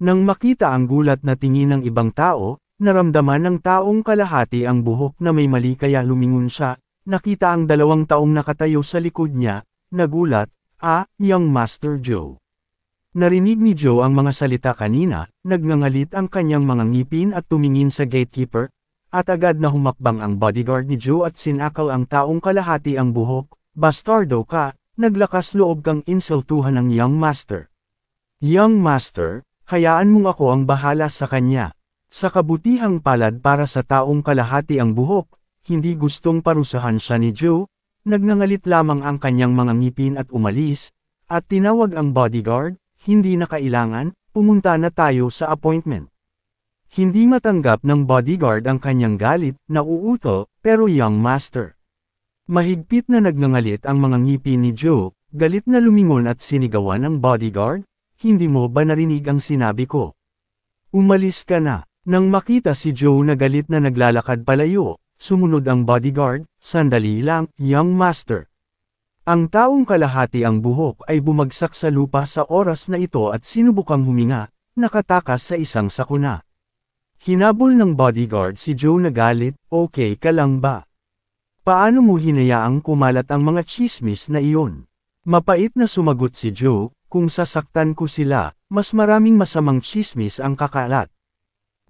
Nang makita ang gulat na tingin ng ibang tao, naramdaman ng taong kalahati ang buhok na may mali kaya lumingon siya, nakita ang 2 taong nakatayo sa likod niya, nagulat, young Master Joe. Narinig ni Joe ang mga salita kanina, nagngangalit ang kanyang mga ngipin at tumingin sa gatekeeper, at agad na humakbang ang bodyguard ni Joe at sinakal ang taong kalahati ang buhok, bastardo ka, naglakas loob kang insultuhan ng young master. Young master, hayaan mong ako ang bahala sa kanya. Sa kabutihang palad para sa taong kalahati ang buhok, hindi gustong parusahan siya ni Joe, nagngangalit lamang ang kanyang mga ngipin at umalis, at tinawag ang bodyguard, hindi na kailangan, pumunta na tayo sa appointment. Hindi matanggap ng bodyguard ang kanyang galit, nauuto, pero young master. Mahigpit na nagngangalit ang mga ngipin ni Joe, galit na lumingon at sinigawan ng bodyguard, hindi mo ba narinig ang sinabi ko? Umalis ka na. Nang makita si Joe na galit na naglalakad palayo, sumunod ang bodyguard, sandali lang, young master. Ang taong kalahati ang buhok ay bumagsak sa lupa sa oras na ito at sinubukang huminga, nakatakas sa isang sakuna. Hinabol ng bodyguard si Joe na galit, okay ka lang ba? Paano mo hinayaang kumalat ang mga chismis na iyon? Mapait na sumagot si Joe, kung sasaktan ko sila, mas maraming masamang chismis ang kakalat.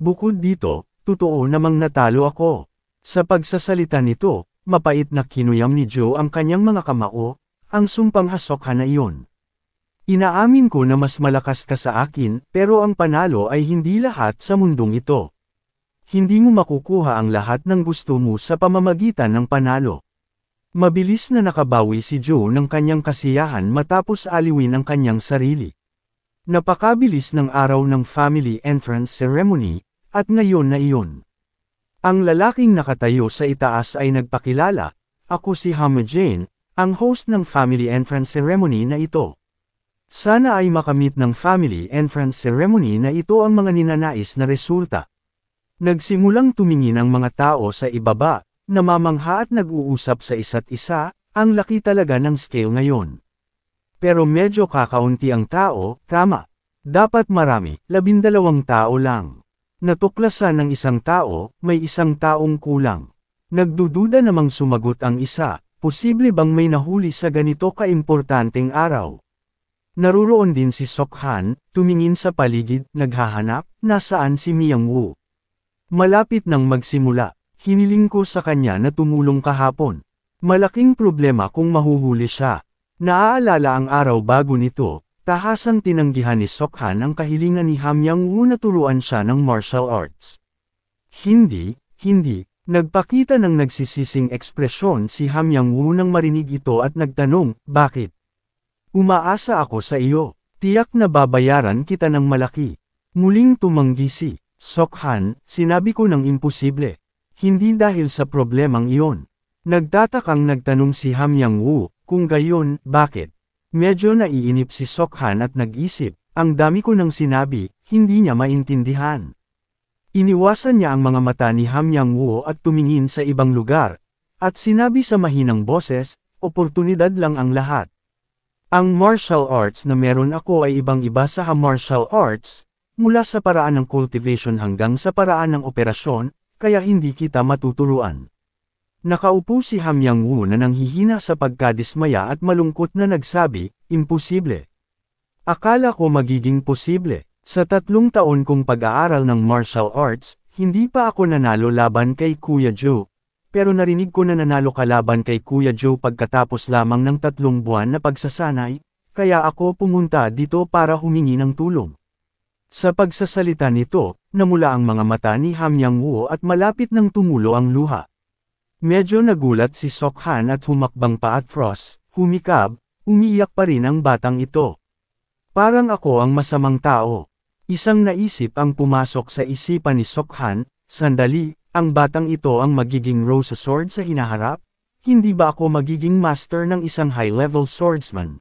Bukod dito, totoo namang natalo ako. Sa pagsasalita nito, mapait na kinuyam ni Joe ang kanyang mga kamao, ang sumpang hasokhan na iyon. Inaamin ko na mas malakas ka sa akin, pero ang panalo ay hindi lahat sa mundong ito. Hindi mo makukuha ang lahat ng gusto mo sa pamamagitan ng panalo. Mabilis na nakabawi si Joe ng kanyang kasiyahan matapos aliwin ang kanyang sarili. Napakabilis ng araw ng family entrance ceremony, at ngayon na iyon. Ang lalaking nakatayo sa itaas ay nagpakilala, ako si Hama Jane, ang host ng family entrance ceremony na ito. Sana ay makamit ng family entrance ceremony na ito ang mga ninanais na resulta. Nagsimulang tumingin ang mga tao sa ibaba, namamangha at nag-uusap sa isa't isa, ang laki talaga ng scale ngayon. Pero medyo kakaunti ang tao, tama. Dapat marami, 12 tao lang. Natuklasan ng isang tao, may isang taong kulang. Nagdududa namang sumagot ang isa, posible bang may nahuli sa ganito kaimportanteng araw? Naruroon din si Sokhan, tumingin sa paligid, naghahanap, nasaan si Miang Wu? Malapit nang magsimula, hiniling ko sa kanya na tumulong kahapon. Malaking problema kung mahuhuli siya. Naaalala ang araw bago nito, tahasang tinanggihan ni Sokhan ang kahilingan ni Hamyang Wu na turuan siya ng martial arts. Hindi, nagpakita ng nagsisising ekspresyon si Hamyang Wu nang marinig ito at nagtanong, bakit? Umaasa ako sa iyo, tiyak na babayaran kita ng malaki. Muling tumanggi si Sokhan, sinabi ko ng imposible. Hindi dahil sa problemang iyon. Nagtatakang nagtanong si Hamyang Wu, kung gayon, bakit? Medyo naiinip si Sokhan at nag-isip, ang dami ko nang sinabi, hindi niya maintindihan. Iniwasan niya ang mga mata ni Hamyang Wu at tumingin sa ibang lugar, at sinabi sa mahinang boses, oportunidad lang ang lahat. Ang martial arts na meron ako ay ibang-iba sa martial arts, mula sa paraan ng cultivation hanggang sa paraan ng operasyon, kaya hindi kita matuturuan. Nakaupo si Hamyang Wu na nanghihina sa pagkadismaya at malungkot na nagsabi, imposible. Akala ko magiging posible. Sa 3 taon kong pag-aaral ng martial arts, hindi pa ako nanalo laban kay Kuya Joe. Pero narinig ko na nanalo ka laban kay Kuya Joe pagkatapos lamang ng 3 buwan na pagsasanay, kaya ako pumunta dito para humingi ng tulong. Sa pagsasalita nito, namula ang mga mata ni Hamyang Wu at malapit nang tumulo ang luha. Medyo nagulat si Sokhan at humakbang paatros, humikab, umiiyak pa rin ang batang ito. Parang ako ang masamang tao. Isang naisip ang pumasok sa isipan ni Sokhan, sandali, ang batang ito ang magiging Rosa Sword sa hinaharap? Hindi ba ako magiging master ng isang high-level swordsman?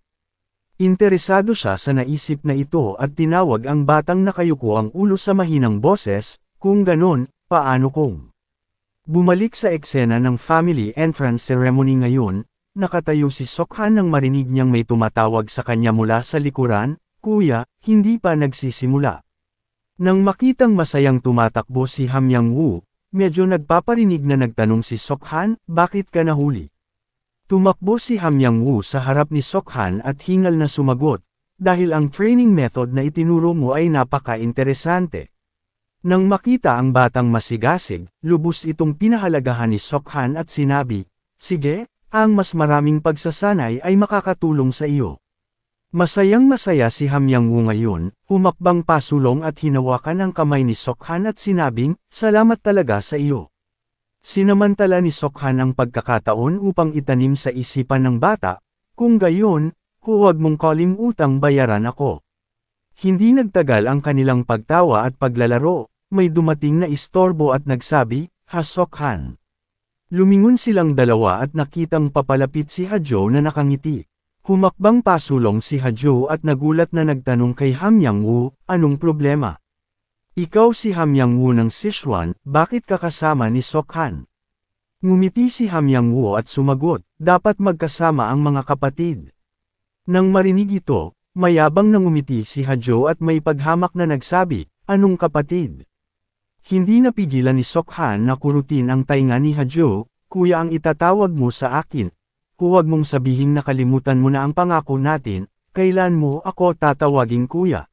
Interesado siya sa naisip na ito at tinawag ang batang nakayuko ang ulo sa mahinang boses, kung ganon, paano kung? Bumalik sa eksena ng family entrance ceremony ngayon, nakatayo si Sokhan nang marinig niyang may tumatawag sa kanya mula sa likuran, Kuya, hindi pa nagsisimula. Nang makitang masayang tumatakbo si Hamyang Woo, medyo nagpaparinig na nagtanong si Sokhan, bakit ka nahuli? Tumakbo si Hamyang Woo sa harap ni Sokhan at hingal na sumagot, dahil ang training method na itinuro mo ay napaka-interesante. Nang makita ang batang masigasig, lubos itong pinahalagahan ni Sokhan at sinabi, sige, ang mas maraming pagsasanay ay makakatulong sa iyo. Masayang-masaya si Hamyang Woo ngayon, humakbang pasulong at hinawakan ang kamay ni Sokhan at sinabing, salamat talaga sa iyo. Sinamantala ni Sokhan ang pagkakataon upang itanim sa isipan ng bata, kung gayon, huwag mong kalimutang bayaran ako. Hindi nagtagal ang kanilang pagtawa at paglalaro, may dumating na istorbo at nagsabi, ha Sokhan. Lumingon silang dalawa at nakitang papalapit si Hajo na nakangiti. Humakbang pasulong si Hajo at nagulat na nagtanong kay Hamyang Woo, anong problema? Ikaw si Hamyang Woo ng Sichuan, bakit ka kasama ni Sokhan? Ngumiti si Hamyang Woo at sumagot, dapat magkasama ang mga kapatid. Nang marinig ito, mayabang na ngumiti si Hajo at may paghamak na nagsabi, anong kapatid? Hindi napigilan ni Sokhan na kurutin ang tainga ni Hajo, kuya ang itatawag mo sa akin. Huwag mong sabihing nakalimutan mo na ang pangako natin, kailan mo ako tatawaging kuya.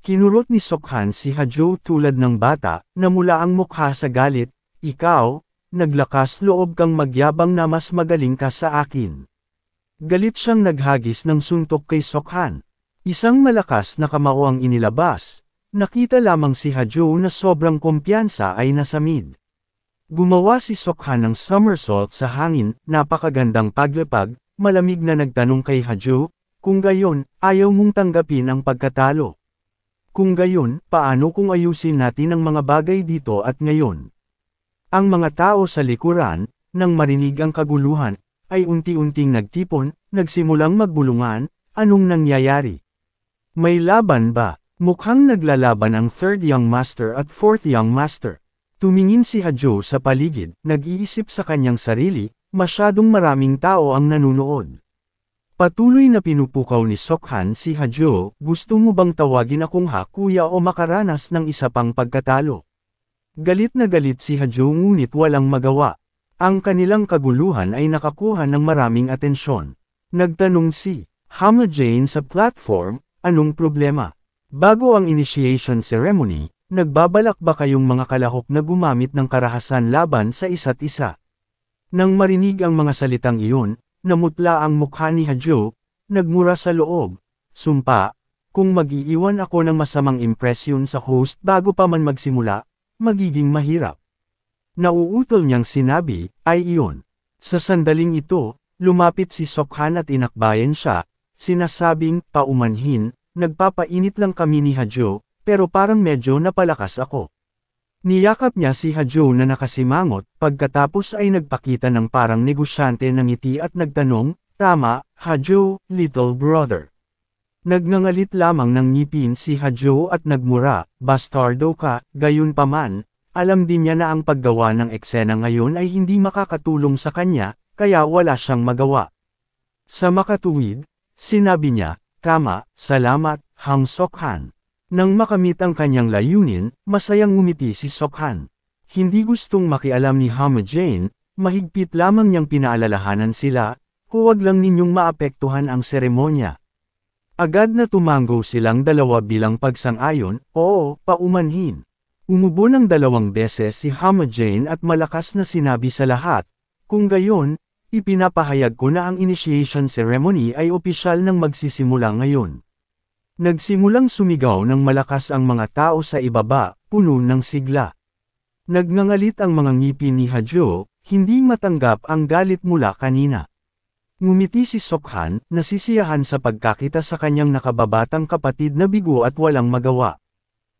Kinurot ni Sokhan si Hajo tulad ng bata, na mula ang mukha sa galit, ikaw, naglakas loob kang magyabang na mas magaling ka sa akin. Galit siyang naghagis ng suntok kay Sokhan. Isang malakas na kamao ang inilabas. Nakita lamang si Hajo na sobrang kumpiyansa ay nasamid. Gumawa si Sokhan ng somersault sa hangin, napakagandang paglapag, malamig na nagtanong kay Hajo, kung gayon, ayaw mong tanggapin ang pagkatalo. Kung gayon, paano kung ayusin natin ang mga bagay dito at ngayon? Ang mga tao sa likuran, nang marinig ang kaguluhan, ay unti-unting nagtipon, nagsimulang magbulungan, anong nangyayari? May laban ba? Mukhang naglalaban ang third young master at fourth young master. Tumingin si Hajo sa paligid, nag-iisip sa kanyang sarili, masyadong maraming tao ang nanunood. Patuloy na pinupukaw ni Sokhan si Hajo, gusto mo bang tawagin akong ha kuya o makaranas ng isa pang pagkatalo? Galit na galit si Hajo ngunit walang magawa. Ang kanilang kaguluhan ay nakakuha ng maraming atensyon. Nagtanong si Hama Jane sa platform, anong problema? Bago ang initiation ceremony, nagbabalak ba kayong mga kalahok na gumamit ng karahasan laban sa isa't isa? Nang marinig ang mga salitang iyon, namutla ang mukha ni Hajo, nagmura sa loob. Sumpa, kung mag-iiwan ako ng masamang impresyon sa host bago pa man magsimula, magiging mahirap. Nauutol niyang sinabi, ay iyon. Sa sandaling ito, lumapit si Sokhan at inakbayan siya, sinasabing, paumanhin, nagpapainit lang kami ni Hajo, pero parang medyo napalakas ako. Niyakap niya si Hajo na nakasimangot, pagkatapos ay nagpakita ng parang negosyante ng ngiti at nagtanong, tama, Hajo, little brother. Nagngangalit lamang ng ngipin si Hajo at nagmura, bastardo ka, gayunpaman. Alam din niya na ang paggawa ng eksena ngayon ay hindi makakatulong sa kanya, kaya wala siyang magawa. Sa makatuwid, sinabi niya, tama, salamat, Hang Sokhan. Nang makamit ang kanyang layunin, masayang ngumiti si Sokhan. Hindi gustong makialam ni Hama Jane, mahigpit lamang niyang pinaalalahanan sila, huwag lang ninyong maapektuhan ang seremonya. Agad na tumango silang dalawa bilang pagsang-ayon, oo, paumanhin. Umubo ng 2 beses si Hama Jane at malakas na sinabi sa lahat, kung gayon, ipinapahayag ko na ang initiation ceremony ay opisyal nang magsisimula ngayon. Nagsimulang sumigaw ng malakas ang mga tao sa ibaba, puno ng sigla. Nagngangalit ang mga ngipin ni Hajo, hindi matanggap ang galit mula kanina. Ngumiti si Sokhan, nasisiyahan sa pagkakita sa kanyang nakababatang kapatid na bigo at walang magawa.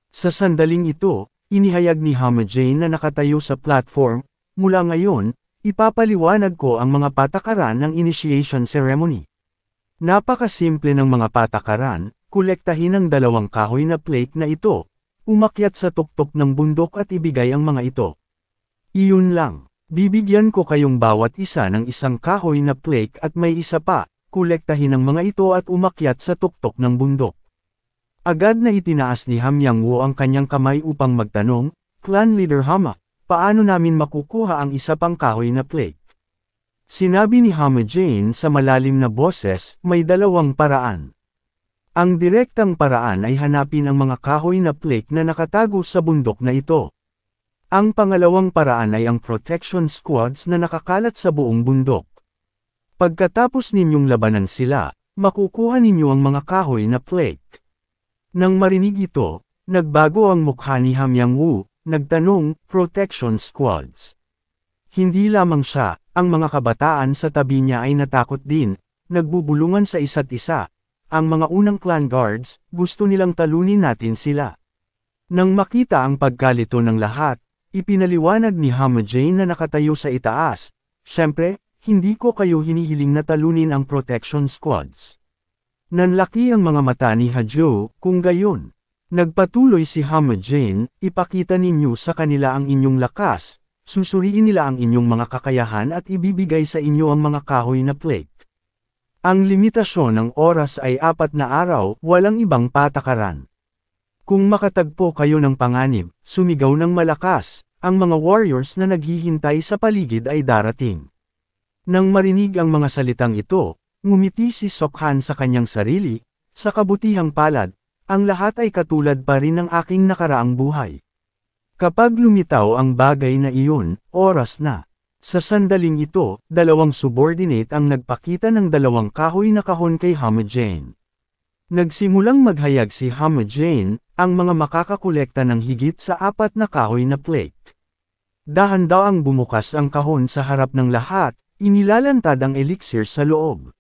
Sa sandaling ito, inihayag ni Hama Jane na nakatayo sa platform, mula ngayon, ipapaliwanag ko ang mga patakaran ng initiation ceremony. Napakasimple ng mga patakaran, kolektahin ang 2 kahoy na plate na ito, umakyat sa tuktok ng bundok at ibigay ang mga ito. Iyon lang, bibigyan ko kayong bawat isa ng 1 kahoy na plate at may isa pa, kolektahin ang mga ito at umakyat sa tuktok ng bundok. Agad na itinaas ni Ham Yang-woo ang kanyang kamay upang magtanong, Clan Leader Hama, paano namin makukuha ang isa pang kahoy na plate? Sinabi ni Hama Jane sa malalim na boses, may dalawang paraan. Ang direktang paraan ay hanapin ang mga kahoy na plate na nakatago sa bundok na ito. Ang pangalawang paraan ay ang protection squads na nakakalat sa buong bundok. Pagkatapos ninyong labanan sila, makukuha ninyo ang mga kahoy na plate. Nang marinig ito, nagbago ang mukha ni Ham Yang-woo, nagtanong, protection squads. Hindi lamang siya, ang mga kabataan sa tabi niya ay natakot din, nagbubulungan sa isa't isa. Ang mga unang clan guards, gusto nilang talunin natin sila. Nang makita ang pagkalito ng lahat, ipinaliwanag ni Hama Jane na nakatayo sa itaas, syempre, hindi ko kayo hinihiling na talunin ang protection squads. Nanlaki ang mga mata ni Ha-jo, kung gayon. Nagpatuloy si Hama Jane, ipakita ninyo sa kanila ang inyong lakas, susuriin nila ang inyong mga kakayahan at ibibigay sa inyo ang mga kahoy na plate. Ang limitasyon ng oras ay 4 na araw, walang ibang patakaran. Kung makatagpo kayo ng panganib, sumigaw ng malakas, ang mga warriors na naghihintay sa paligid ay darating. Nang marinig ang mga salitang ito, ngumiti si Sokhan sa kanyang sarili, sa kabutihang palad, ang lahat ay katulad pa rin ng aking nakaraang buhay. Kapag lumitaw ang bagay na iyon, oras na. Sa sandaling ito, 2 subordinate ang nagpakita ng 2 kahoy na kahon kay Hama Jane. Nagsimulang maghayag si Hama Jane, ang mga makakakolekta ng higit sa 4 na kahoy na plate. Dahan-dahang bumukas ang kahon sa harap ng lahat, inilalantad ang elixir sa loob.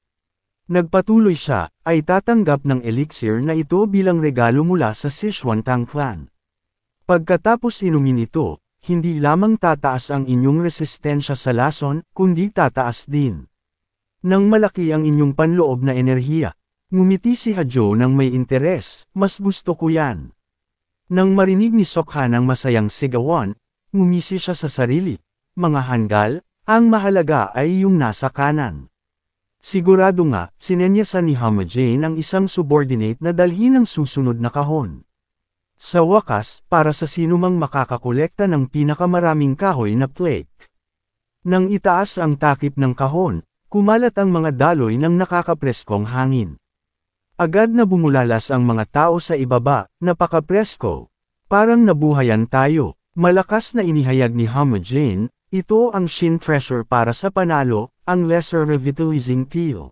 Nagpatuloy siya, ay tatanggap ng elixir na ito bilang regalo mula sa Sichuan-tang clan. Pagkatapos inumin ito, hindi lamang tataas ang inyong resistensya sa lason, kundi tataas din. Nang malaki ang inyong panloob na enerhiya, ngumiti si Ha-jo ng may interes, mas gusto ko yan. Nang marinig ni Sokhan ang masayang sigawan, ngumisi siya sa sarili, mga hanggal, ang mahalaga ay yung nasa kanan. Sigurado nga, sinenyasan ni Hama Jane ang isang subordinate na dalhin ang susunod na kahon. Sa wakas, para sa sinumang makakakolekta ng pinakamaraming kahoy na plate. Nang itaas ang takip ng kahon, kumalat ang mga daloy ng nakakapreskong hangin. Agad na bumulalas ang mga tao sa ibaba, napakapresko. Parang nabuhayan tayo, malakas na inihayag ni Hama Jane, ito ang Shin Treasure para sa panalo, ang Lesser Revitalizing Peel.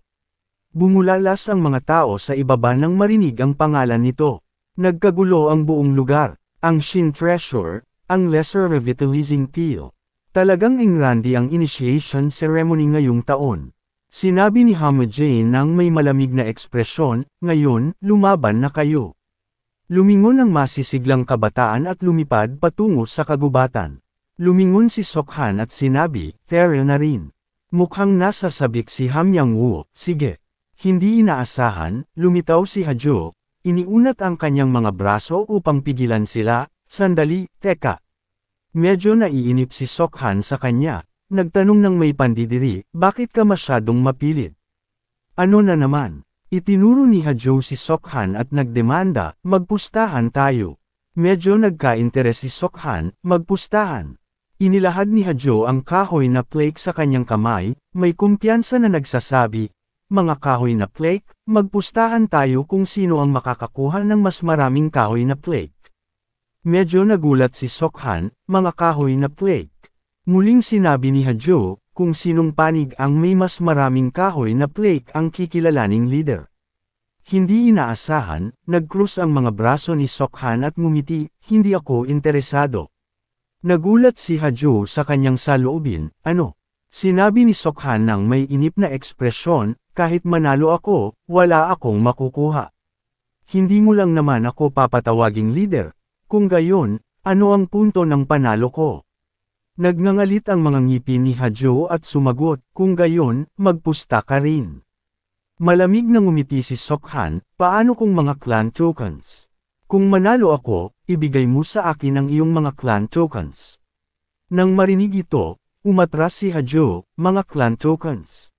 Bumulalas ang mga tao sa ibaba nang marinig ang pangalan nito. Nagkagulo ang buong lugar, ang Shin Treasure, ang Lesser Revitalizing Peel. Talagang ingrandi ang initiation ceremony ngayong taon. Sinabi ni Hama Jane nang may malamig na ekspresyon, ngayon, lumaban na kayo. Lumingon ang masisiglang kabataan at lumipad patungo sa kagubatan. Lumingon si Sokhan at sinabi, Tara na rin. Mukhang nasa sabik si Ham Yang-woo, sige. Hindi inaasahan, lumitaw si Ha-jo, iniunat ang kanyang mga braso upang pigilan sila, sandali, teka. Medyo naiinip si Sokhan sa kanya, nagtanong ng may pandidiri, bakit ka masyadong mapilit? Ano na naman? Itinuro ni Ha-jo si Sokhan at nagdemanda, magpustahan tayo. Medyo nagka-interes si Sokhan, magpustahan. Inilahad ni Ha-jo ang kahoy na flake sa kanyang kamay, may kumpiyansa na nagsasabi, mga kahoy na flake, magpustahan tayo kung sino ang makakakuha ng mas maraming kahoy na flake. Medyo nagulat si Sokhan, mga kahoy na flake. Muling sinabi ni Ha-jo, kung sinong panig ang may mas maraming kahoy na flake ang kikilalaning leader. Hindi inaasahan, nag-cross ang mga braso ni Sokhan at ngumiti, hindi ako interesado. Nagulat si Ha-jo sa kanyang saloobin, ano? Sinabi ni Sokhan ng may inip na ekspresyon, kahit manalo ako, wala akong makukuha. Hindi mo lang naman ako papatawaging leader. Kung gayon, ano ang punto ng panalo ko? Nagngangalit ang mga ngipin ni Ha-jo at sumagot, kung gayon, magpusta ka rin. Malamig na ngumiti si Sokhan, paano kung mga clan tokens? Kung manalo ako, ibigay mo sa akin ang iyong mga clan tokens. Nang marinig ito, umatras si Ha-jo, mga clan tokens.